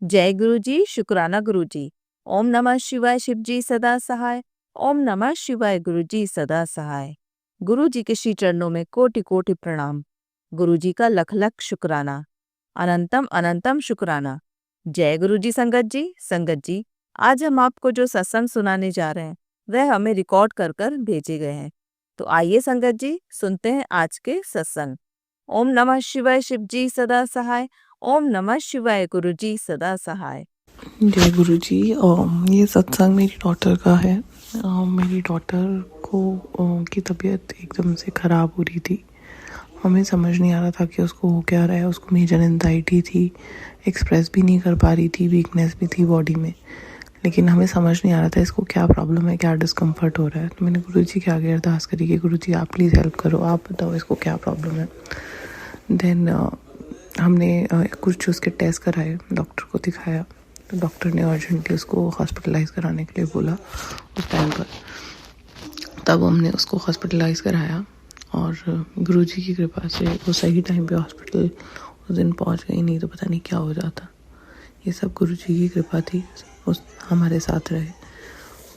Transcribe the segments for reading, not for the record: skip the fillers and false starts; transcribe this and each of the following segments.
जय गुरु जी, शुक्राना गुरु जी। ओम नमः शिवाय, शिव जी सदा सहाय। ओम नमः शिवाय, गुरु जी सदा सहाय। गुरु जी के श्री चरणों में कोटि कोटि प्रणाम। गुरु जी का लख लख शुक्राना, अनंतम अनंतम शुक्राना। जय गुरु जी। संगत जी, आज हम आपको जो सत्संग सुनाने जा रहे हैं वह हमें रिकॉर्ड कर कर भेजे गए हैं। तो आइए संगत जी, सुनते हैं आज के सत्संग। ओम नमः शिवाय, शिव जी सदा सहाय। ओम नमः शिवाय, गुरु जी सदा सहाय। जय गुरु जी। ये सत्संग मेरी डॉटर का है। मेरी डॉटर को की तबीयत एकदम से ख़राब हो रही थी। हमें समझ नहीं आ रहा था कि उसको हो क्या रहा है। उसको मेजर एंजाइटी थी, एक्सप्रेस भी नहीं कर पा रही थी, वीकनेस भी थी बॉडी में, लेकिन हमें समझ नहीं आ रहा था इसको क्या प्रॉब्लम है, क्या डिस्कम्फर्ट हो रहा है। तो मैंने गुरु जी के आगे अरदास करी कि गुरु जी आप प्लीज़ हेल्प करो, आप बताओ इसको क्या प्रॉब्लम है। देन हमने कुछ उसके टेस्ट कराए, डॉक्टर को दिखाया, तो डॉक्टर ने अर्जेंटली उसको हॉस्पिटलाइज़ कराने के लिए बोला उस टाइम पर। तब हमने उसको हॉस्पिटलाइज़ कराया और गुरुजी की कृपा से वो सही टाइम पे हॉस्पिटल उस दिन पहुंच गई, नहीं तो पता नहीं क्या हो जाता। ये सब गुरुजी की कृपा थी, उस हमारे साथ रहे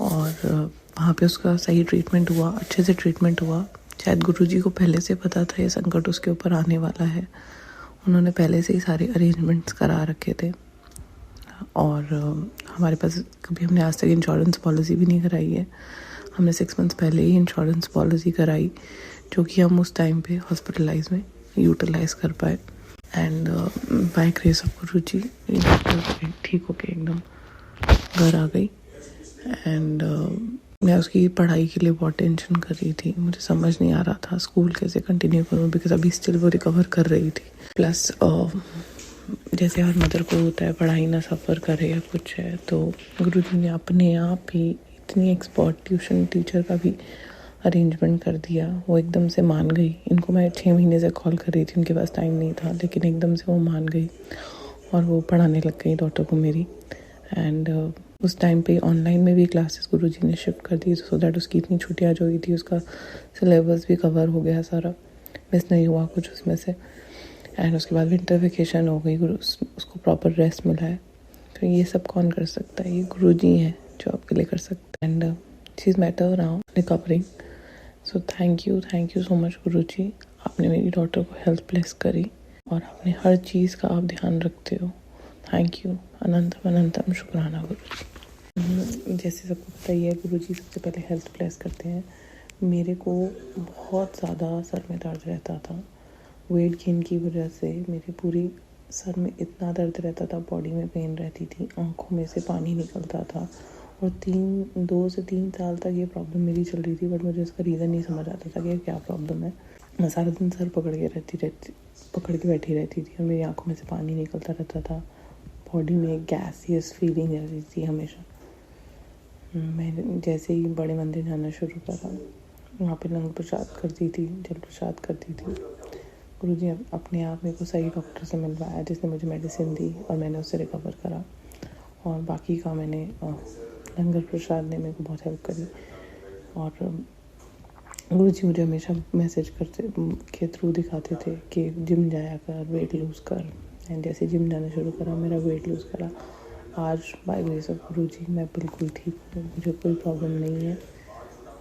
और वहाँ पे उसका सही ट्रीटमेंट हुआ, अच्छे से ट्रीटमेंट हुआ। शायद गुरुजी को पहले से पता था ये संकट उसके ऊपर आने वाला है। उन्होंने पहले से ही सारे अरेंजमेंट्स करा रखे थे और हमारे पास कभी हमने आज तक इंश्योरेंस पॉलिसी भी नहीं कराई है। हमने 6 मंथ्स पहले ही इंश्योरेंस पॉलिसी कराई, जो कि हम उस टाइम पे हॉस्पिटलाइज में यूटिलाइज कर पाए। And by grace of Guru ji doctor ठीक होके एकदम घर आ गई। एंड मैं उसकी पढ़ाई के लिए बहुत टेंशन कर रही थी। मुझे समझ नहीं आ रहा था स्कूल कैसे कंटिन्यू करूँ, बिकॉज अभी स्टिल वो रिकवर कर रही थी। प्लस जैसे हर मदर को होता है पढ़ाई ना सफ़र करे या कुछ है, तो गुरुजी ने अपने आप ही इतनी एक्सपर्ट ट्यूशन टीचर का भी अरेंजमेंट कर दिया। वो एकदम से मान गई। इनको मैं 6 महीने से कॉल कर रही थी, उनके पास टाइम नहीं था, लेकिन एकदम से वो मान गई और वो पढ़ाने लग गई डॉटर को मेरी। एंड उस टाइम पे ऑनलाइन में भी क्लासेस गुरुजी ने शिफ्ट कर दी, सो दैट उसकी इतनी छुट्टियाँ जो हुई थी उसका सिलेबस भी कवर हो गया सारा, मिस नहीं हुआ कुछ उसमें से। एंड उसके बाद विंटर वेकेशन हो गई, उसको प्रॉपर रेस्ट मिला है। तो ये सब कौन कर सकता है, ये गुरुजी हैं जो आपके लिए कर सकते हैं। And she is matter now recovering. So thank you so much Guruji. आपने मेरी डॉटर को हेल्थ ब्लेस करी और आपने हर चीज़ का आप ध्यान रखते हो। थैंक यू, अनंतम अनंतम शुक्राना गुरुजी। जैसे सबको पता ही है, गुरुजी सबसे पहले हेल्थ ब्लेस करते हैं। मेरे को बहुत ज़्यादा सर में दर्द रहता था, वेट गेन की वजह से मेरे पूरी सर में इतना दर्द रहता था, बॉडी में पेन रहती थी, आंखों में से पानी निकलता था। और 2 से 3 साल तक ये प्रॉब्लम मेरी चल रही थी, बट मुझे इसका रीज़न नहीं समझ आता था कि क्या प्रॉब्लम है। मैं सारा दिन सर पकड़ के बैठी रहती थी और मेरी आंखों में से पानी निकलता रहता था। बॉडी में एक गैसियस फीलिंग रहती थी हमेशा। मैं जैसे ही बड़े मंदिर जाना शुरू करा, वहाँ पे लंगर प्रसाद करती थी, जल प्रसाद करती थी। गुरुजी अपने आप मेरे को सही डॉक्टर से मिलवाया, जिसने मुझे मेडिसिन दी और मैंने उससे रिकवर करा। और बाकी का मैंने लंगर प्रसाद ने मेरे को बहुत हेल्प करी। और गुरुजी मुझे हमेशा मैसेज के थ्रू दिखाते थे कि जिम जाया कर, वेट लूज़ कर। एंड जैसे जिम जाना शुरू करा, मेरा वेट लूज़ करा। आज बाय ग्रेस ऑफ गुरुजी मैं बिल्कुल ठीक हूँ, मुझे कोई प्रॉब्लम नहीं है।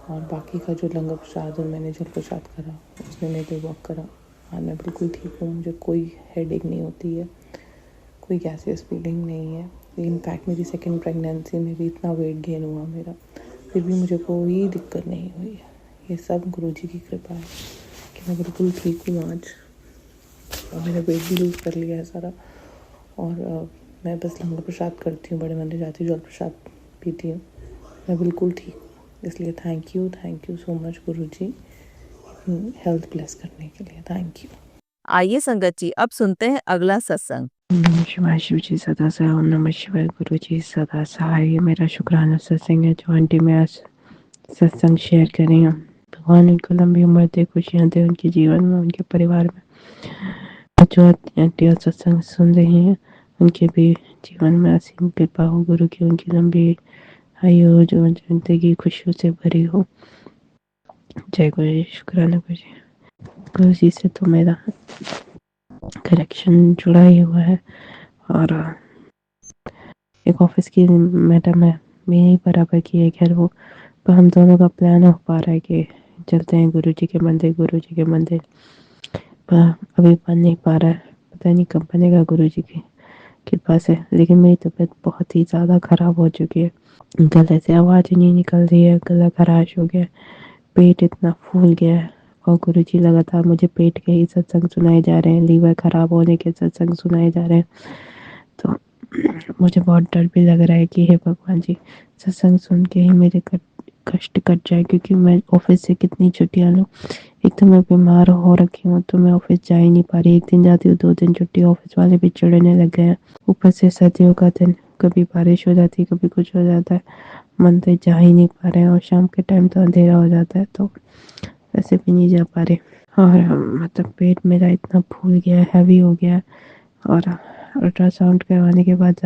और बाकी का जो लंगर प्रसाद और मैंने जल प्रसाद करा, उसने मेरे लिए वर्क करा। हाँ, मैं बिल्कुल ठीक हूँ, मुझे कोई हेडेक नहीं होती है, कोई गैसियस फीलिंग नहीं है। इनफैक्ट मेरी सेकंड प्रेगनेंसी में भी इतना वेट गेन हुआ मेरा, फिर भी मुझे कोई दिक्कत नहीं हुई है। ये सब गुरुजी की कृपा है कि मैं बिल्कुल ठीक हूँ आज। और मैंने वेट भी लूज़ कर लिया है सारा। और मैं बस लंगर प्रसाद करती हूँ, बड़े मंदिर जाती हूँ, जल प्रसाद पीती हूँ, मैं बिल्कुल ठीक हूँ। इसलिए thank you so much Guruji health bless करने के लिए। Thank you. आइए संगत जी, अब सुनते हैं अगला सत्संग। नमः शिवाय, शिव जी सदा सहाय। ओम नमः शिवाय, गुरु जी सदा सहाय। ये मेरा शुक्राना सत्संग है जो आंटी में आज सत्संग शेयर कर रही हूँ। भगवान उनको लंबी उम्र दे, खुशियाँ दे उनके जीवन में, उनके परिवार में। जो आंटियाँ सत्संग सुन रही हैं उनके भी जीवन में असीम कृपा हो गुरु की, उनकी लंबी आयु जो जिंदगी खुशियों से भरी हो। जय गुरु जी, शुक्राना गुरु जी। गुरु जी से तो मेरा कनेक्शन जुड़ा ही हुआ है और एक ऑफिस की मैडम है, मेरे ही बराबर की है खैर वो, पर हम दोनों का प्लान हो पा रहा है कि चलते हैं गुरु जी के मंदिर, गुरु जी के मंदिर, पर अभी बन नहीं पा रहा है। पता नहीं कब बनेगा गुरु जी की कृपा से। लेकिन मेरी तबीयत बहुत ही ज़्यादा ख़राब हो चुकी है, गले से आवाज़ ही नहीं निकल रही है, गला खराश हो गया, पेट इतना फूल गया है। और गुरुजी लगातार मुझे पेट के ही सत्संग सुनाए जा रहे हैं, लीवर खराब होने के सत्संग सुनाए जा रहे हैं। तो मुझे बहुत डर भी लग रहा है कि हे भगवान जी, सत्संग सुन के ही मेरे कष्ट कट जाए, क्योंकि मैं ऑफिस से कितनी छुट्टियां लूँ। एक तो मैं बीमार हो रखी हूँ, तो मैं ऑफिस जा ही नहीं पा रही। एक दिन जाती हूँ, 2 दिन छुट्टी, ऑफिस वाले भी चिढ़ने लग गए हैं। ऊपर से सर्दियों का दिन, कभी बारिश हो जाती है, कभी कुछ हो जाता है, मन तो जा ही नहीं पा रहे हैं। और शाम के टाइम तो अंधेरा हो जाता है, तो वैसे भी नहीं जा पा रहे। और मतलब पेट मेरा इतना फूल गया है, हैवी हो गया है। और अल्ट्रासाउंड करवाने के बाद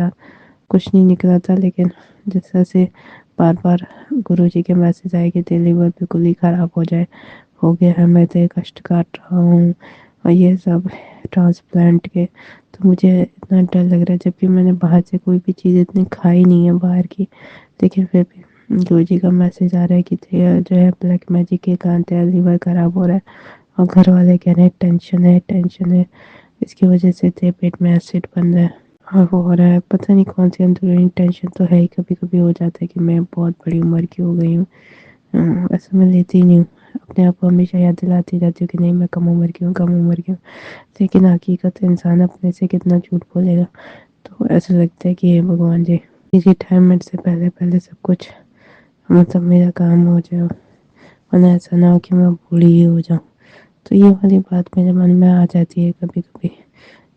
कुछ नहीं निकला था, लेकिन जिस तरह से बार बार गुरु जी के मैसेज आए कि तेरी लिवर बिल्कुल ही ख़राब हो गया है, मैं तेरे कष्ट काट रहा हूँ, और ये सब ट्रांसप्लांट के, तो मुझे इतना डर लग रहा है। जबकि मैंने बाहर से कोई भी चीज़ इतनी खाई नहीं है बाहर की, लेकिन फिर भी गुरु जी का मैसेज आ रहा है कि तेरा जो है ब्लैक मैजिक के कारण तेरा लीवर ख़राब हो रहा है, और घर वाले कह रहे हैं टेंशन है, इसकी वजह से तेरे पेट में एसिड बन रहा है और वो हो रहा है। पता नहीं कौन सी अंदरूनी टेंशन तो है ही, कभी कभी हो जाता है कि मैं बहुत बड़ी उम्र की हो गई हूँ। वैसे मैं लेती ही नहीं हूँ, अपने आप को हमेशा याद दिलाती रहती हूँ कि नहीं मैं कम उम्र की हूँ, कम उम्र की हूँ। लेकिन हकीकत इंसान अपने से कितना झूठ बोलेगा। तो ऐसा लगता है कि हे भगवान जी, रिटायरमेंट से पहले पहले सब कुछ मतलब मेरा काम हो जाए, वरना ऐसा ना हो कि मैं बूढ़ी ही हो जाऊँ। तो ये वाली बात मेरे मन में आ जाती है कभी कभी।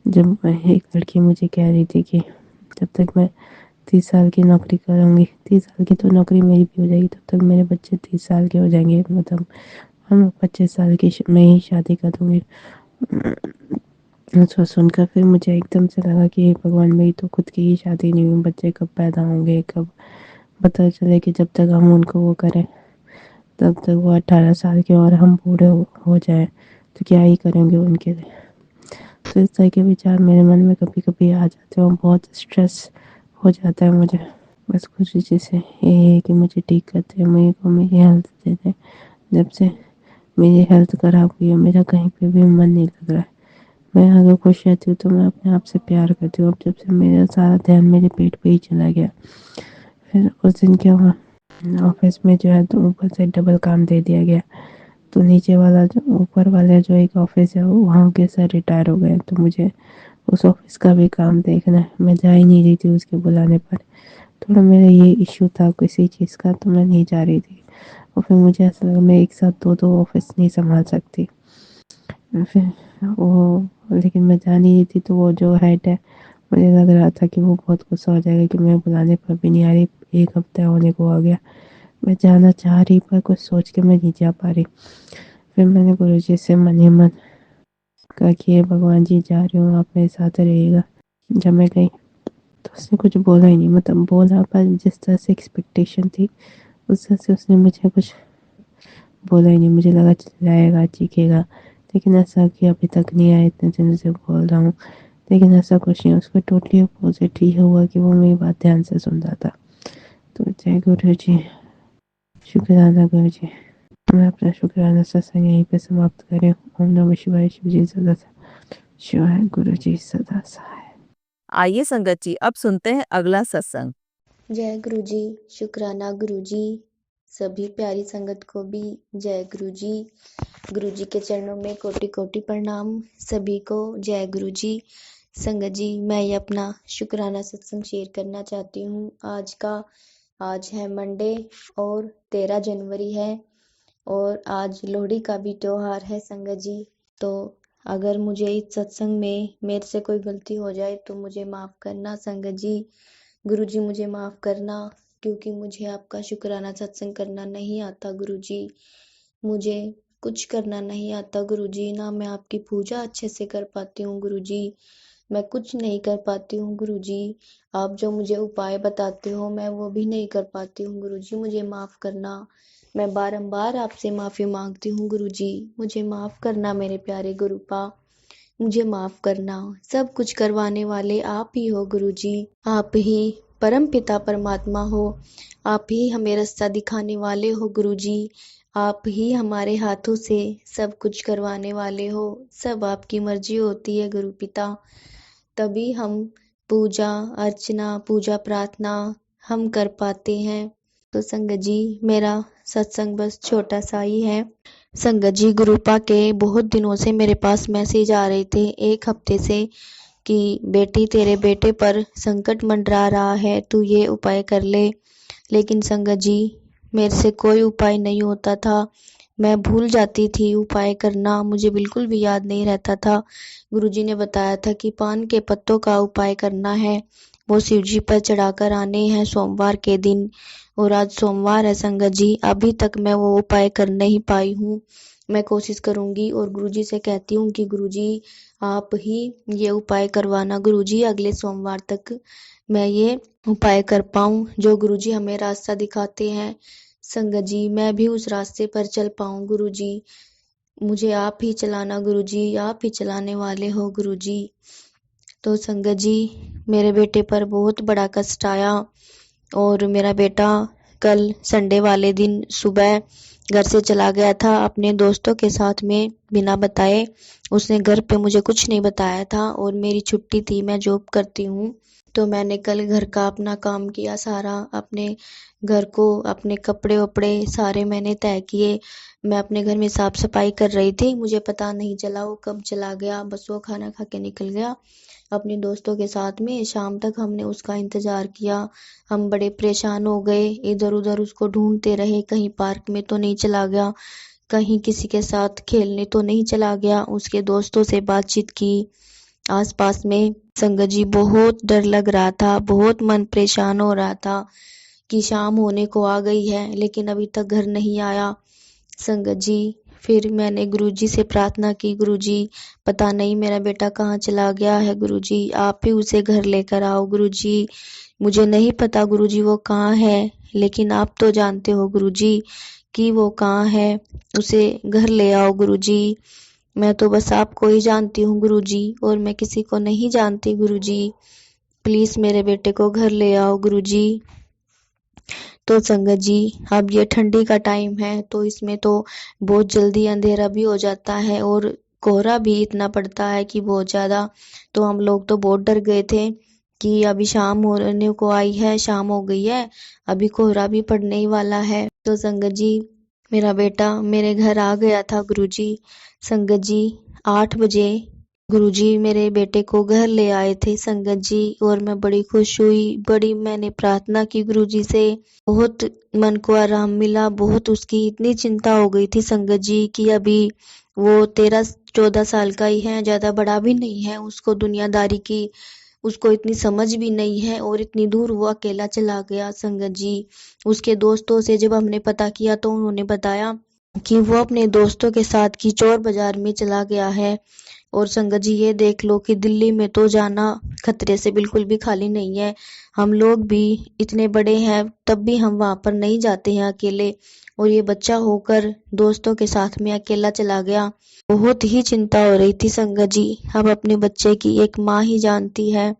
जब एक लड़की मुझे कह रही थी कि जब तक मैं 30 साल की नौकरी करूँगी, 30 साल की तो नौकरी मेरी भी हो जाएगी, तब तक मेरे बच्चे 30 साल के हो जाएंगे, मतलब हम 25 साल की मैं ही शादी कर दूँगी। उसको सुनकर फिर मुझे एकदम से लगा कि भगवान, मेरी तो खुद की ही शादी नहीं हुई, बच्चे कब पैदा होंगे, कब पता चले कि जब तक हम उनको वो करें तब तक वो 18 साल के और हम बूढ़े हो जाए, तो क्या ही करेंगे उनके लिए। तो इस तरह के विचार मेरे मन में कभी कभी आ जाते हैं और बहुत स्ट्रेस हो जाता है मुझे। बस खुशी से ये है कि मुझे ठीक करते हैं, मेरे को मेरी हेल्थ देते हैं। जब से मेरी हेल्थ ख़राब हुई है, मेरा कहीं पे भी मन नहीं लग रहा है। मैं अगर खुश रहती हूँ तो मैं अपने आप से प्यार करती हूँ। अब जब से मेरा सारा ध्यान मेरे पेट पे ही चला गया, फिर उस दिन क्या हुआ, ऑफिस में जो है तो ऊपर से डबल काम दे दिया गया। तो नीचे वाला जो ऊपर वाला जो एक ऑफिस है वहाँ के सर रिटायर हो गए, तो मुझे उस ऑफिस का भी काम देखना है। मैं जा ही नहीं रही थी उसके बुलाने पर। थोड़ा मेरा ये इश्यू था किसी चीज़ का, तो मैं नहीं जा रही थी। और फिर मुझे ऐसा लगा मैं एक साथ दो ऑफिस नहीं संभाल सकती। फिर वो, लेकिन मैं जा नहीं रही थी, तो वो जो हेड है, मुझे लग रहा था कि वो बहुत गुस्सा हो जाएगा कि मैं बुलाने पर भी नहीं आ रही, 1 हफ्ता होने को आ गया। मैं जाना चाह रही पर कुछ सोच के मैं नहीं जा पा रही। फिर मैंने गुरु जी से मन ही मन कहा कि हे भगवान जी, जा रही हूँ, आप मेरे साथ रहिएगा। जब मैं गई तो उसने कुछ बोला ही नहीं, मतलब बोला पर जिस तरह से एक्सपेक्टेशन थी उस तरह से उसने मुझे कुछ बोला ही नहीं। मुझे लगा चिल्लाएगा, चीखेगा, लेकिन ऐसा कि अभी तक नहीं आया, इतने दिन से बोल रहा हूँ, लेकिन ऐसा कुछ नहीं। उसको टोटली अपोजिट ही हुआ कि वो मेरी बात ध्यान से सुन रहा था। तो जय गुरु जी, शुक्राना गुरु जी। मैं अपना शुक्राना सत्संग यहीं पे समाप्त करें। ओम नमः शिवाय। शिव जी सदा शिवाय, गुरु जी सदा सहाय। आइए संगत जी, अब सुनते हैं अगला सत्संग। जय गुरु जी, शुक्राना गुरु जी। सभी प्यारी संगत को भी जय गुरु जी। गुरु जी के चरणों में कोटि कोटि प्रणाम सभी को। जय गुरु जी। संगत जी, मैं ये अपना शुक्राना सत्संग शेयर करना चाहती हूँ। आज है मंडे और 13 जनवरी है, और आज लोहड़ी का भी त्योहार है संगत जी। तो अगर मुझे इस सत्संग में मेरे से कोई गलती हो जाए तो मुझे माफ़ करना संगत जी। गुरु जी मुझे माफ़ करना, क्योंकि मुझे आपका शुक्राना सत्संग करना नहीं आता गुरु जी। मुझे कुछ करना नहीं आता गुरु जी, ना मैं आपकी पूजा अच्छे से कर पाती हूँ गुरु जी। मैं कुछ नहीं कर पाती हूँ गुरु जी। आप जो मुझे उपाय बताते हो मैं वो भी नहीं कर पाती हूँ गुरु जी, मुझे माफ़ करना। मैं बारंबार आपसे माफ़ी मांगती हूँ गुरु जी, मुझे माफ़ करना मेरे प्यारे गुरुपा, मुझे माफ़ करना। सब कुछ करवाने वाले आप ही हो गुरु जी। आप ही परम पिता परमात्मा हो। आप ही हमें रास्ता दिखाने वाले हो गुरुजी। आप ही हमारे हाथों से सब कुछ करवाने वाले हो। सब आपकी मर्जी होती है गुरु पिता। तभी हम पूजा अर्चना, पूजा प्रार्थना हम कर पाते हैं। तो संगत जी, मेरा सत्संग बस छोटा सा ही है। संगत जी, गुरुपा के बहुत दिनों से मेरे पास मैसेज आ रहे थे, 1 हफ्ते से, कि बेटी तेरे बेटे पर संकट मंडरा रहा है, तू ये उपाय कर ले। लेकिन संगत जी, मेरे से कोई उपाय नहीं होता था। मैं भूल जाती थी उपाय करना, मुझे बिल्कुल भी याद नहीं रहता था। गुरुजी ने बताया था कि पान के पत्तों का उपाय करना है, वो शिव जी पर चढ़ाकर आने हैं सोमवार के दिन। और आज सोमवार है संगत जी, अभी तक मैं वो उपाय कर नहीं पाई हूँ। मैं कोशिश करूंगी और गुरुजी से कहती हूँ कि गुरुजी आप ही ये उपाय करवाना गुरुजी, अगले सोमवार तक मैं ये उपाय कर पाऊँ जो गुरुजी हमें रास्ता दिखाते हैं। संगत जी, मैं भी उस रास्ते पर चल पाऊँ गुरुजी। मुझे आप ही चलाना गुरुजी, आप ही चलाने वाले हो गुरुजी। तो संगत जी, मेरे बेटे पर बहुत बड़ा कष्ट आया और मेरा बेटा कल संडे वाले दिन सुबह घर से चला गया था अपने दोस्तों के साथ में बिना बताए। उसने घर पे मुझे कुछ नहीं बताया था और मेरी छुट्टी थी, मैं जॉब करती हूँ। तो मैंने कल घर का अपना काम किया सारा, अपने घर को, अपने कपड़े वपड़े सारे मैंने तय किए। मैं अपने घर में साफ सफाई कर रही थी, मुझे पता नहीं चला वो कब चला गया। बस वो खाना खा के निकल गया अपने दोस्तों के साथ में। शाम तक हमने उसका इंतजार किया, हम बड़े परेशान हो गए, इधर उधर उसको ढूंढते रहे, कहीं पार्क में तो नहीं चला गया, कहीं किसी के साथ खेलने तो नहीं चला गया, उसके दोस्तों से बातचीत की आसपास में। संगत जी, बहुत डर लग रहा था, बहुत मन परेशान हो रहा था कि शाम होने को आ गई है लेकिन अभी तक घर नहीं आया। संगत जी, फिर मैंने गुरुजी से प्रार्थना की, गुरुजी पता नहीं मेरा बेटा कहाँ चला गया है, गुरुजी आप ही उसे घर लेकर आओ गुरुजी। मुझे नहीं पता गुरुजी वो कहाँ है, लेकिन आप तो जानते हो गुरुजी कि वो कहाँ है, उसे घर ले आओ गुरुजी। मैं तो बस आपको ही जानती हूँ गुरुजी और मैं किसी को नहीं जानती गुरुजी। प्लीज मेरे बेटे को घर ले आओ गुरुजी। तो संगत जी, अब ये ठंडी का टाइम है तो इसमें तो बहुत जल्दी अंधेरा भी हो जाता है और कोहरा भी इतना पड़ता है कि बहुत ज्यादा। तो हम लोग तो बहुत डर गए थे कि अभी शाम होने को आई है, शाम हो गई है, अभी कोहरा भी पड़ने ही वाला है। तो संगत जी, मेरा बेटा मेरे घर आ गया था गुरुजी। संगत जी, 8 बजे गुरुजी मेरे बेटे को घर ले आए थे संगत जी, और मैं बड़ी खुश हुई, बड़ी मैंने प्रार्थना की गुरुजी से, बहुत मन को आराम मिला। बहुत उसकी इतनी चिंता हो गई थी संगत जी कि अभी वो 13-14 साल का ही है, ज्यादा बड़ा भी नहीं है, उसको दुनियादारी की उसको इतनी समझ भी नहीं है और इतनी दूर वो अकेला चला गया संगत जी। उसके दोस्तों से जब हमने पता किया तो उन्होंने बताया कि वो अपने दोस्तों के साथ किचौर बाजार में चला गया है। और संगत जी, ये देख लो कि दिल्ली में तो जाना खतरे से बिल्कुल भी खाली नहीं है। हम लोग भी इतने बड़े हैं तब भी हम वहां पर नहीं जाते हैं अकेले, और ये बच्चा होकर दोस्तों के साथ में अकेला चला गया। बहुत ही चिंता हो रही थी संगत जी। अब अपने बच्चे की एक माँ ही जानती है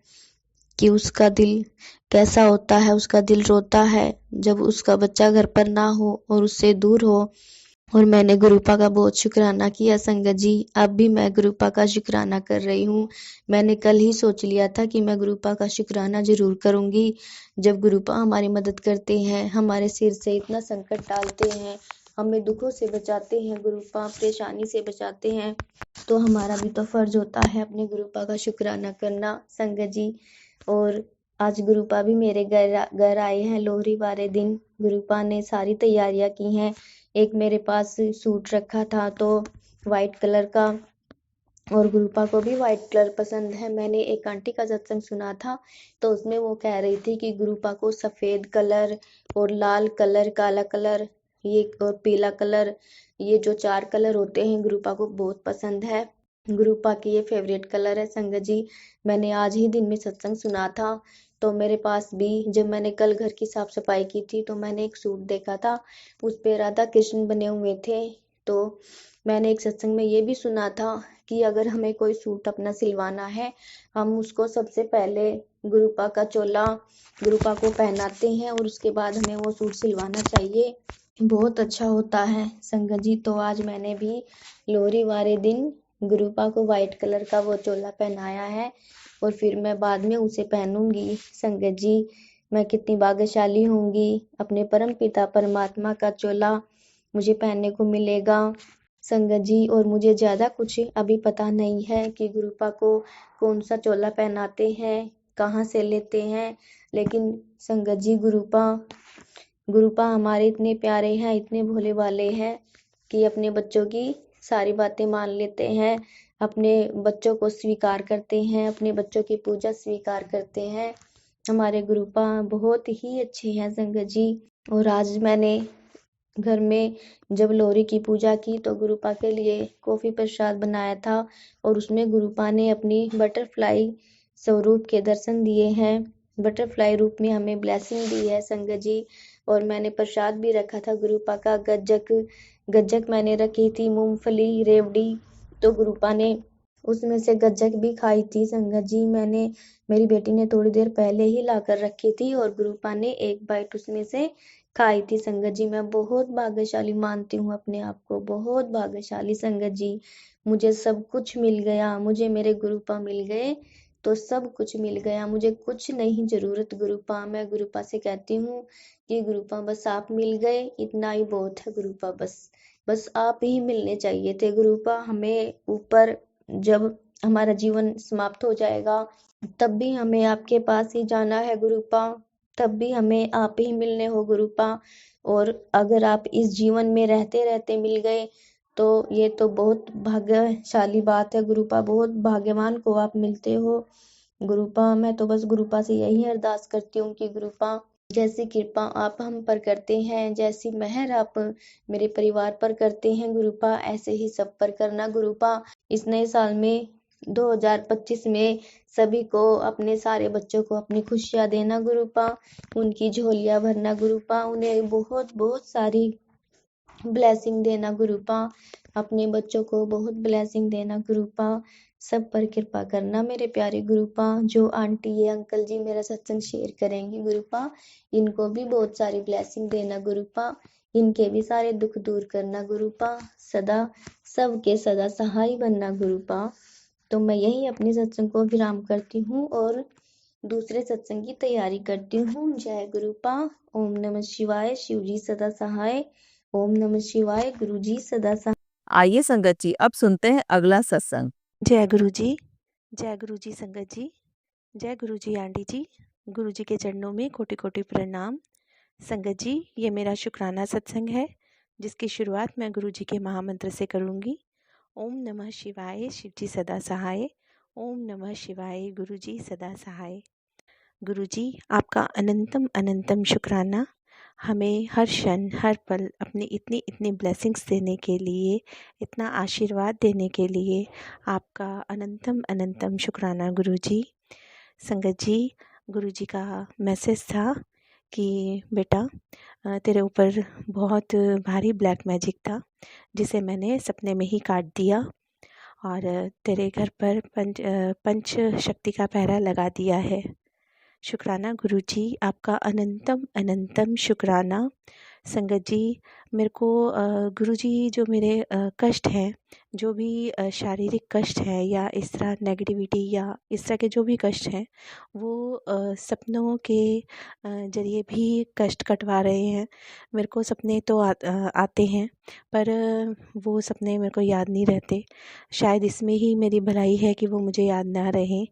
कि उसका दिल कैसा होता है, उसका दिल रोता है जब उसका बच्चा घर पर ना हो और उससे दूर हो। और मैंने गुरुपा का बहुत शुक्राना किया संगत जी, अब भी मैं गुरुपा का शुक्राना कर रही हूँ। मैंने कल ही सोच लिया था कि मैं गुरुपा का शुक्राना जरूर करूंगी। जब गुरुपा हमारी मदद करते हैं, हमारे सिर से इतना संकट टालते हैं, हमें दुखों से बचाते हैं, गुरुपा परेशानी से बचाते हैं, तो हमारा भी तो फर्ज होता है अपने गुरुपा का शुक्राना करना संगत जी। और आज गुरुपा भी मेरे घर आए हैं लोहरी वाले दिन। गुरुपा ने सारी तैयारियां की हैं। एक मेरे पास सूट रखा था तो वाइट कलर का, और गुरुपा को भी वाइट कलर पसंद है। मैंने एक आंटी का सत्संग सुना था तो उसमें वो कह रही थी कि गुरुपा को सफेद कलर और लाल कलर, काला कलर, ये और पीला कलर, ये जो 4 कलर होते हैं गुरुपा को बहुत पसंद है। गुरुपा की ये फेवरेट कलर है संगत जी। मैंने आज ही दिन में सत्संग सुना था तो मेरे पास भी, जब मैंने कल घर की साफ सफाई की थी तो मैंने एक सूट देखा था, उस पे राधा कृष्ण बने हुए थे। तो मैंने एक सत्संग में ये भी सुना था कि अगर हमें कोई सूट अपना सिलवाना है, हम उसको सबसे पहले गुरुपा का चोला गुरुपा को पहनाते हैं और उसके बाद हमें वो सूट सिलवाना चाहिए। बहुत अच्छा होता है संगत जी। तो आज मैंने भी लोहरी वाले दिन गुरुपा को वाइट कलर का वो चोला पहनाया है और फिर मैं बाद में उसे पहनूंगी। संगत जी, मैं कितनी भाग्यशाली होंगी, अपने परम पिता परमात्मा का चोला मुझे पहनने को मिलेगा संगत जी। और मुझे ज्यादा कुछ अभी पता नहीं है कि गुरुपा को कौन सा चोला पहनाते हैं, कहाँ से लेते हैं, लेकिन संगत जी गुरुपा हमारे इतने प्यारे हैं, इतने भोले भाले हैं कि अपने बच्चों की सारी बातें मान लेते हैं, अपने बच्चों को स्वीकार करते हैं, अपने बच्चों की पूजा स्वीकार करते हैं। हमारे गुरुपा बहुत ही अच्छे हैं संगत जी। और आज मैंने घर में जब लोहरी की पूजा की तो गुरुपा के लिए कॉफी प्रसाद बनाया था और उसमें गुरुपा ने अपनी बटरफ्लाई स्वरूप के दर्शन दिए हैं, बटरफ्लाई रूप में हमें ब्लेसिंग दी है संगत जी। और मैंने प्रसाद भी रखा था गुरुपा का गज्जक मैंने रखी थी, मूंगफली रेवड़ी, तो गुरुपा ने उसमें से गज्जक भी खाई थी संगत जी। मेरी बेटी ने थोड़ी देर पहले ही लाकर रखी थी और गुरुपा ने एक बाइट उसमें से खाई थी संगत जी। मैं बहुत भाग्यशाली मानती हूँ अपने आप को, बहुत भाग्यशाली संगत जी। मुझे सब कुछ मिल गया, मुझे मेरे गुरुपा मिल गए तो सब कुछ मिल गया, मुझे कुछ नहीं जरूरत गुरुपा। मैं गुरुपा से कहती हूँ कि गुरुपा बस आप मिल गए, इतना ही बहुत है गुरुपा। बस आप ही मिलने चाहिए थे गुरुपा। हमें ऊपर जब हमारा जीवन समाप्त हो जाएगा तब भी हमें आपके पास ही जाना है गुरुपा, तब भी हमें आप ही मिलने हो गुरुपा। और अगर आप इस जीवन में रहते रहते मिल गए तो ये तो बहुत भाग्यशाली बात है गुरुपा, बहुत भाग्यवान को आप मिलते हो गुरुपा। मैं तो बस गुरुपा से यही अरदास करती हूँ कि गुरुपा जैसी कृपा आप हम पर करते हैं, जैसी मेहर आप मेरे परिवार पर करते हैं गुरुपा, ऐसे ही सब पर करना गुरुपा। इस नए साल में 2025 में सभी को, अपने सारे बच्चों को अपनी खुशियाँ देना गुरुपा, उनकी झोलियाँ भरना गुरुपा, उन्हें बहुत बहुत सारी ब्लेसिंग देना गुरुपा, अपने बच्चों को बहुत ब्लेसिंग देना गुरुपा। सब पर कृपा करना मेरे प्यारे गुरुपा। जो आंटी ये अंकल जी मेरा सत्संग शेयर करेंगी गुरुपा, इनको भी बहुत सारी ब्लेसिंग देना गुरुपा, इनके भी सारे दुख दूर करना गुरुपा, सदा सबके सदा सहाय बनना गुरुपा। तो मैं यही अपने सत्संग को विराम करती हूँ और दूसरे सत्संग की तैयारी करती हूँ। जय गुरुपा। ओम नमः शिवाय। शिव जी सदा सहाय। ओम नमः शिवाय। गुरु जी सदा सहाय। आइए संगत जी, अब सुनते हैं अगला सत्संग। जय गुरु जी, जय गुरु जी संगत जी, जय गुरु जी आंटी जी। गुरु जी के चरणों में कोटि कोटि प्रणाम। संगत जी, ये मेरा शुक्राना सत्संग है जिसकी शुरुआत मैं गुरु जी के महामंत्र से करूँगी। ओम नमः शिवाय, शिव जी सदा सहाय। ओम नमः शिवाय, गुरु जी सदा सहाय। गुरु जी, आपका अनंतम अनंतम शुक्राना, हमें हर क्षण हर पल अपनी इतनी इतनी ब्लेसिंग्स देने के लिए, इतना आशीर्वाद देने के लिए आपका अनंतम अनंतम शुक्राना गुरु जी। संगत जी, गुरु जी का मैसेज था कि बेटा तेरे ऊपर बहुत भारी ब्लैक मैजिक था जिसे मैंने सपने में ही काट दिया और तेरे घर पर पंच शक्ति का पहरा लगा दिया है। शुक्राना गुरु जी, आपका अनंतम अनंतम शुक्राना। संगत जी, मेरे को गुरु जी जो मेरे कष्ट हैं, जो भी शारीरिक कष्ट है या इस तरह नेगेटिविटी या इस तरह के जो भी कष्ट हैं, वो सपनों के ज़रिए भी कष्ट कटवा रहे हैं। मेरे को सपने तो आते हैं पर वो सपने मेरे को याद नहीं रहते। शायद इसमें ही मेरी भलाई है कि वो मुझे याद ना रहें,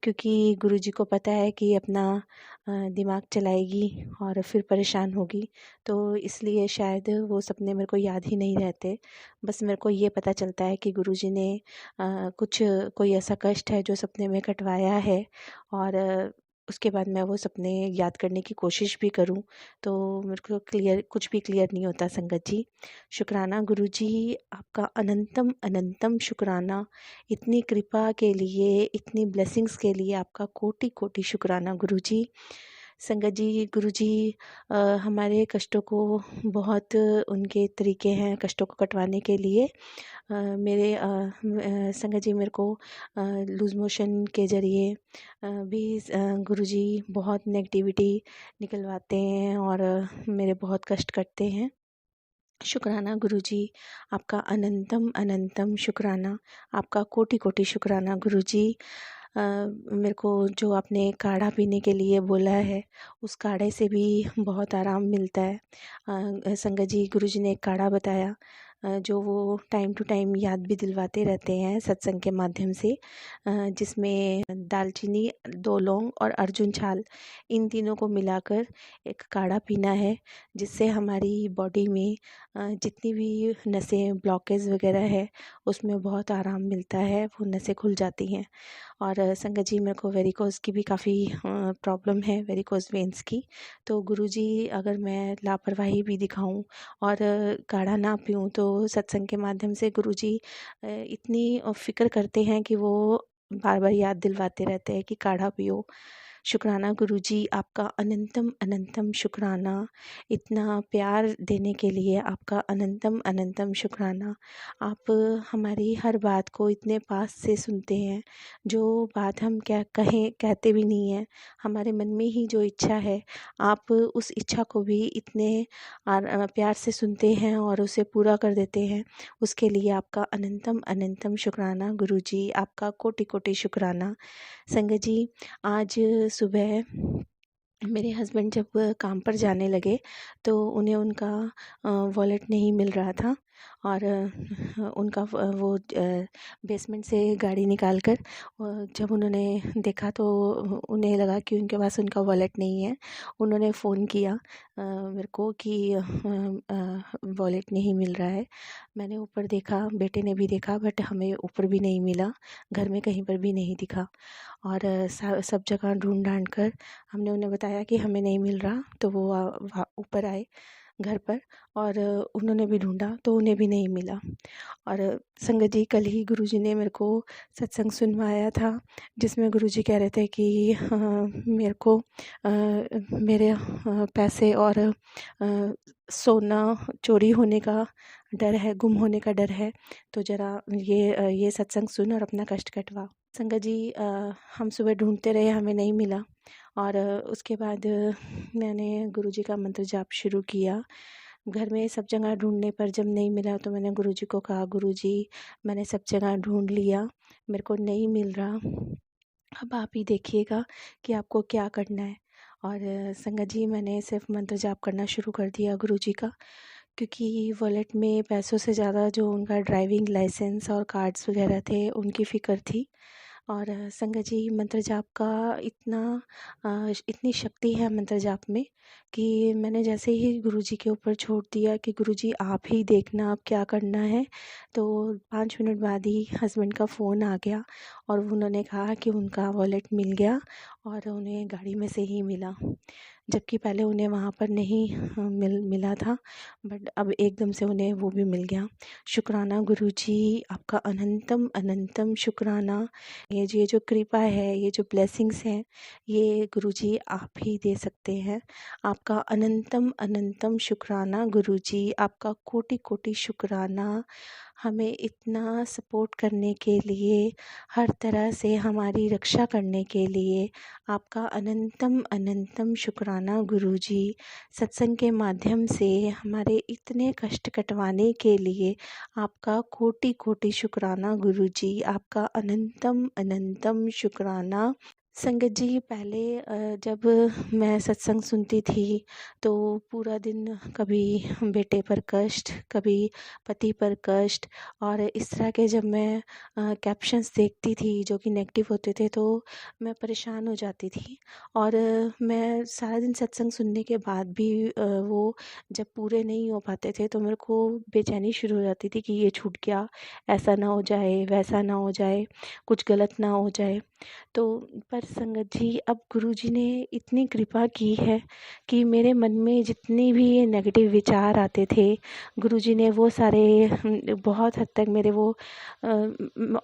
क्योंकि गुरु जी को पता है कि अपना दिमाग चलाएगी और फिर परेशान होगी, तो इसलिए शायद वो सपने मेरे को याद ही नहीं रहते। बस मेरे को ये पता चलता है कि गुरुजी ने कोई ऐसा कष्ट है जो सपने में कटवाया है और उसके बाद मैं वो सपने याद करने की कोशिश भी करूं तो मेरे को कुछ भी क्लियर नहीं होता। संगत जी, शुक्राना गुरुजी, आपका अनंतम अनंतम शुक्राना। इतनी कृपा के लिए, इतनी ब्लेसिंग्स के लिए आपका कोटि कोटि शुक्राना गुरुजी। संगत जी, गुरुजी हमारे कष्टों को बहुत उनके तरीके हैं कष्टों को कटवाने के लिए। संगत जी मेरे को लूज़ मोशन के ज़रिए भी गुरुजी बहुत नेगेटिविटी निकलवाते हैं और मेरे बहुत कष्ट कटते हैं। शुक्राना गुरुजी, आपका अनंतम अनंतम शुक्राना, आपका कोटि कोटि शुक्राना गुरुजी। मेरे को जो आपने काढ़ा पीने के लिए बोला है, उस काढ़े से भी बहुत आराम मिलता है। संगत जी, गुरुजी ने एक काढ़ा बताया जो वो टाइम टू टाइम याद भी दिलवाते रहते हैं सत्संग के माध्यम से, जिसमें दालचीनी, 2 लौंग और अर्जुन छाल, इन तीनों को मिलाकर एक काढ़ा पीना है, जिससे हमारी बॉडी में जितनी भी नसें ब्लॉकेज वगैरह है, उसमें बहुत आराम मिलता है, वो नसें खुल जाती हैं। और संगत जी, मेरे को वेरिकोज़ की भी काफ़ी प्रॉब्लम है, वेरिकोज़ वेन्स की। तो गुरुजी, अगर मैं लापरवाही भी दिखाऊं और काढ़ा ना पीऊं, तो सत्संग के माध्यम से गुरुजी इतनी फ़िक्र करते हैं कि वो बार बार याद दिलवाते रहते हैं कि काढ़ा पियो। शुक्राना गुरुजी, आपका अनंतम अनंतम शुक्राना, इतना प्यार देने के लिए आपका अनंतम अनंतम शुक्राना। आप हमारी हर बात को इतने पास से सुनते हैं, जो बात हम क्या कहें कहते भी नहीं हैं, हमारे मन में ही जो इच्छा है, आप उस इच्छा को भी इतने प्यार से सुनते हैं और उसे पूरा कर देते हैं। उसके लिए आपका अनंतम अनंतम शुक्राना गुरुजी, आपका कोटि कोटि शुक्राना। संगत जी, आज सुबह मेरे हस्बैंड जब काम पर जाने लगे, तो उन्हें उनका वॉलेट नहीं मिल रहा था और उनका वो बेसमेंट से गाड़ी निकाल कर जब उन्होंने देखा, तो उन्हें लगा कि उनके पास उनका वॉलेट नहीं है। उन्होंने फ़ोन किया मेरे को कि वॉलेट नहीं मिल रहा है। मैंने ऊपर देखा, बेटे ने भी देखा, बट हमें ऊपर भी नहीं मिला, घर में कहीं पर भी नहीं दिखा। और सब जगह ढूंढ ढांड कर हमने उन्हें बताया कि हमें नहीं मिल रहा, तो वो ऊपर आए घर पर और उन्होंने भी ढूंढा, तो उन्हें भी नहीं मिला। और संगत जी, कल ही गुरुजी ने मेरे को सत्संग सुनवाया था, जिसमें गुरुजी कह रहे थे कि मेरे को मेरे पैसे और सोना चोरी होने का डर है, गुम होने का डर है, तो ज़रा ये सत्संग सुन और अपना कष्ट कटवा। संगत जी, हम सुबह ढूंढते रहे, हमें नहीं मिला और उसके बाद मैंने गुरुजी का मंत्र जाप शुरू किया। घर में सब जगह ढूंढने पर जब नहीं मिला, तो मैंने गुरुजी को कहा, गुरुजी, मैंने सब जगह ढूंढ लिया, मेरे को नहीं मिल रहा, अब आप ही देखिएगा कि आपको क्या करना है। और संगत जी, मैंने सिर्फ मंत्र जाप करना शुरू कर दिया गुरुजी का, क्योंकि वॉलेट में पैसों से ज़्यादा जो उनका ड्राइविंग लाइसेंस और कार्ड्स वगैरह थे, उनकी फ़िक्र थी। और संगत जी, मंत्र जाप का इतनी शक्ति है मंत्र जाप में, कि मैंने जैसे ही गुरुजी के ऊपर छोड़ दिया कि गुरुजी आप ही देखना अब क्या करना है, तो 5 मिनट बाद ही हस्बैंड का फ़ोन आ गया और उन्होंने कहा कि उनका वॉलेट मिल गया और उन्हें गाड़ी में से ही मिला, जबकि पहले उन्हें वहाँ पर नहीं मिला था, बट अब एकदम से उन्हें वो भी मिल गया। शुक्राना गुरुजी, आपका अनंतम अनंतम शुक्राना। ये जो कृपा है, ये जो ब्लेसिंग्स हैं, ये गुरुजी आप ही दे सकते हैं। आपका अनंतम अनंतम शुक्राना गुरुजी, आपका कोटि कोटि शुक्राना, हमें इतना सपोर्ट करने के लिए, हर तरह से हमारी रक्षा करने के लिए आपका अनंतम अनंतम शुक्राना गुरुजी। सत्संग के माध्यम से हमारे इतने कष्ट कटवाने के लिए आपका कोटि कोटि शुक्राना गुरुजी, आपका अनंतम अनंतम शुक्राना। संगत जी, पहले जब मैं सत्संग सुनती थी, तो पूरा दिन कभी बेटे पर कष्ट, कभी पति पर कष्ट, और इस तरह के जब मैं कैप्शंस देखती थी जो कि नेगेटिव होते थे, तो मैं परेशान हो जाती थी। और मैं सारा दिन सत्संग सुनने के बाद भी वो जब पूरे नहीं हो पाते थे, तो मेरे को बेचैनी शुरू हो जाती थी कि ये छूट गया, ऐसा ना हो जाए, वैसा ना हो जाए, कुछ गलत ना हो जाए। तो पर संगत जी अब गुरुजी ने इतनी कृपा की है कि मेरे मन में जितने भी ये नेगेटिव विचार आते थे, गुरुजी ने वो सारे बहुत हद तक मेरे वो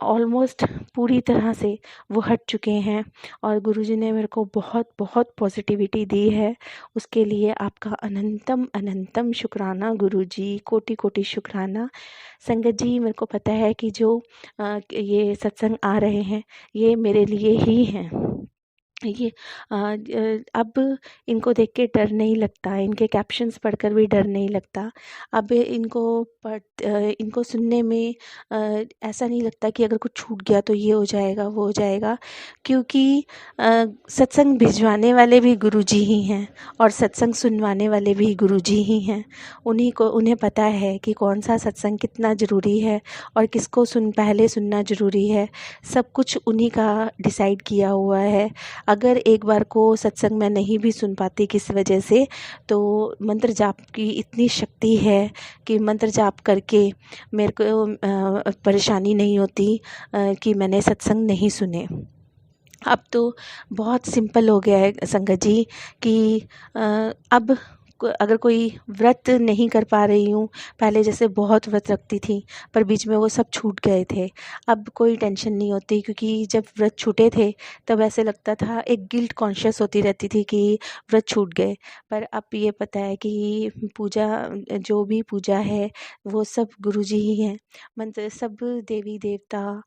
ऑलमोस्ट पूरी तरह से वो हट चुके हैं और गुरुजी ने मेरे को बहुत बहुत पॉजिटिविटी दी है। उसके लिए आपका अनंतम अनंतम शुक्राना गुरुजी, कोटि कोटि शुक्राना। संगत जी मेरे को पता है कि जो ये सत्संग आ रहे हैं ये मेरे लिए ही हैं। ये अब इनको देख के डर नहीं लगता, इनके कैप्शंस पढ़कर भी डर नहीं लगता। अब इनको सुनने में ऐसा नहीं लगता कि अगर कुछ छूट गया तो ये हो जाएगा, वो हो जाएगा, क्योंकि सत्संग भिजवाने वाले भी गुरुजी ही हैं और सत्संग सुनवाने वाले भी गुरुजी ही हैं। उन्हें पता है कि कौन सा सत्संग कितना ज़रूरी है और किसको पहले सुनना ज़रूरी है। सब कुछ उन्हीं का डिसाइड किया हुआ है। अगर एक बार को सत्संग मैं नहीं भी सुन पाती किस वजह से, तो मंत्र जाप की इतनी शक्ति है कि मंत्र जाप करके मेरे को परेशानी नहीं होती कि मैंने सत्संग नहीं सुने। अब तो बहुत सिंपल हो गया है संगत जी कि अब अगर कोई व्रत नहीं कर पा रही हूँ, पहले जैसे बहुत व्रत रखती थी पर बीच में वो सब छूट गए थे। अब कोई टेंशन नहीं होती, क्योंकि जब व्रत छूटे थे तब ऐसे लगता था, एक गिल्ट कॉन्शियस होती रहती थी कि व्रत छूट गए। पर अब ये पता है कि पूजा, जो भी पूजा है वो सब गुरुजी ही हैं। मंत्र सब देवी देवता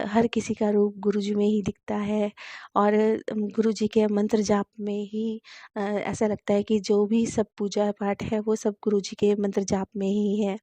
हर किसी का रूप गुरुजी में ही दिखता है और गुरुजी के मंत्र जाप में ही ऐसा लगता है कि जो भी सब पूजा पाठ है वो सब गुरुजी के मंत्र जाप में ही है।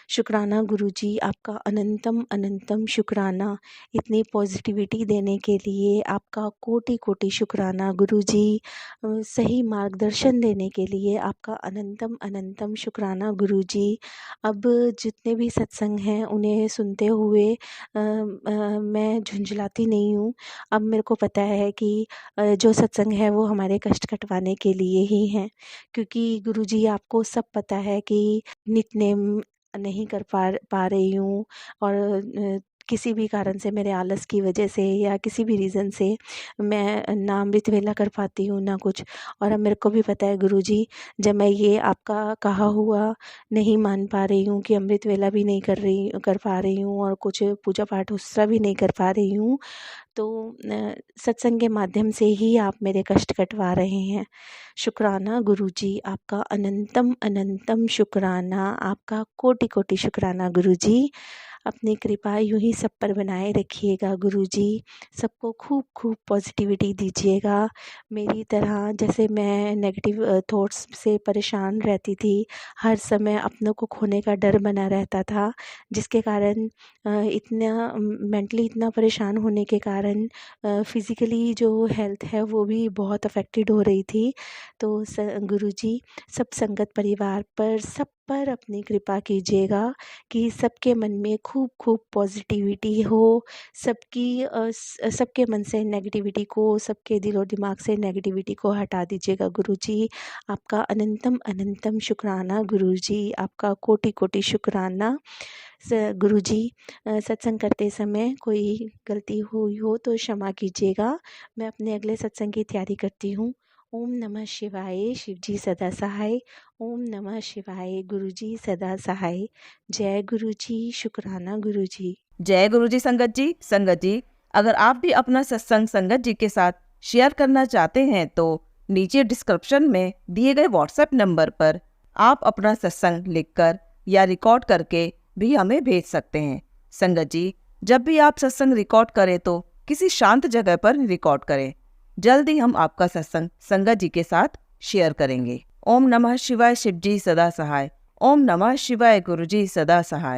शुक्राना गुरुजी, आपका अनंतम अनंतम शुक्राना। इतनी पॉजिटिविटी देने के लिए आपका कोटि कोटि शुक्राना गुरुजी। सही मार्गदर्शन देने के लिए आपका अनंतम अनंतम शुक्राना गुरुजी। अब जितने भी सत्संग हैं उन्हें सुनते हुए मैं झुंझलाती नहीं हूँ। अब मेरे को पता है कि जो सत्संग है वो हमारे कष्ट कटवाने के लिए ही हैं, क्योंकि गुरुजी आपको सब पता है कि नित्य-नेम नहीं कर पा रही हूँ और किसी भी कारण से, मेरे आलस की वजह से या किसी भी रीज़न से मैं ना अमृत वेला कर पाती हूँ ना कुछ। और अब मेरे को भी पता है गुरुजी, जब मैं ये आपका कहा हुआ नहीं मान पा रही हूँ कि अमृत वेला भी नहीं कर पा रही हूँ और कुछ पूजा पाठ दूसरा भी नहीं कर पा रही हूँ, तो सत्संग के माध्यम से ही आप मेरे कष्ट कटवा रहे हैं। शुक्राना गुरुजी, आपका अनंतम अनंतम शुक्राना, आपका कोटि कोटि शुक्राना गुरुजी। अपनी कृपा यूं ही सब पर बनाए रखिएगा गुरुजी। सबको खूब खूब पॉजिटिविटी दीजिएगा। मेरी तरह जैसे मैं नेगेटिव थॉट्स से परेशान रहती थी, हर समय अपनों को खोने का डर बना रहता था, जिसके कारण इतना मेंटली इतना परेशान होने के कारण फिज़िकली जो हेल्थ है वो भी बहुत अफेक्टेड हो रही थी। तो गुरुजी, सब संगत परिवार पर, सब पर अपनी कृपा कीजिएगा कि सबके मन में खूब खूब पॉजिटिविटी हो, सबके मन से नेगेटिविटी को, सबके दिलो दिमाग से नेगेटिविटी को हटा दीजिएगा गुरुजी। आपका अनंतम अनंतम शुक्राना गुरुजी, आपका कोटि कोटि शुक्राना। गुरुजी, सत्संग करते समय कोई गलती हुई हो तो क्षमा कीजिएगा। मैं अपने अगले सत्संग की तैयारी करती हूँ। ओम नमः शिवाय, शिवजी सदा सहाय। ओम नमः शिवाय, गुरुजी सदा सहाय। जय गुरुजी, शुक्राना गुरुजी। जय गुरुजी। संगत जी, अगर आप भी अपना सत्संग संगत जी के साथ शेयर करना चाहते हैं तो नीचे डिस्क्रिप्शन में दिए गए व्हाट्सएप नंबर पर आप अपना सत्संग लिखकर या रिकॉर्ड करके भी हमें भेज सकते हैं। संगत जी, जब भी आप सत्संग रिकॉर्ड करें तो किसी शांत जगह पर रिकॉर्ड करें। जल्दी हम आपका सत्संग संगत जी के साथ शेयर करेंगे। ओम नमः शिवाय, शिवजी सदा सहाय। ओम नमः शिवाय, गुरुजी सदा सहाय।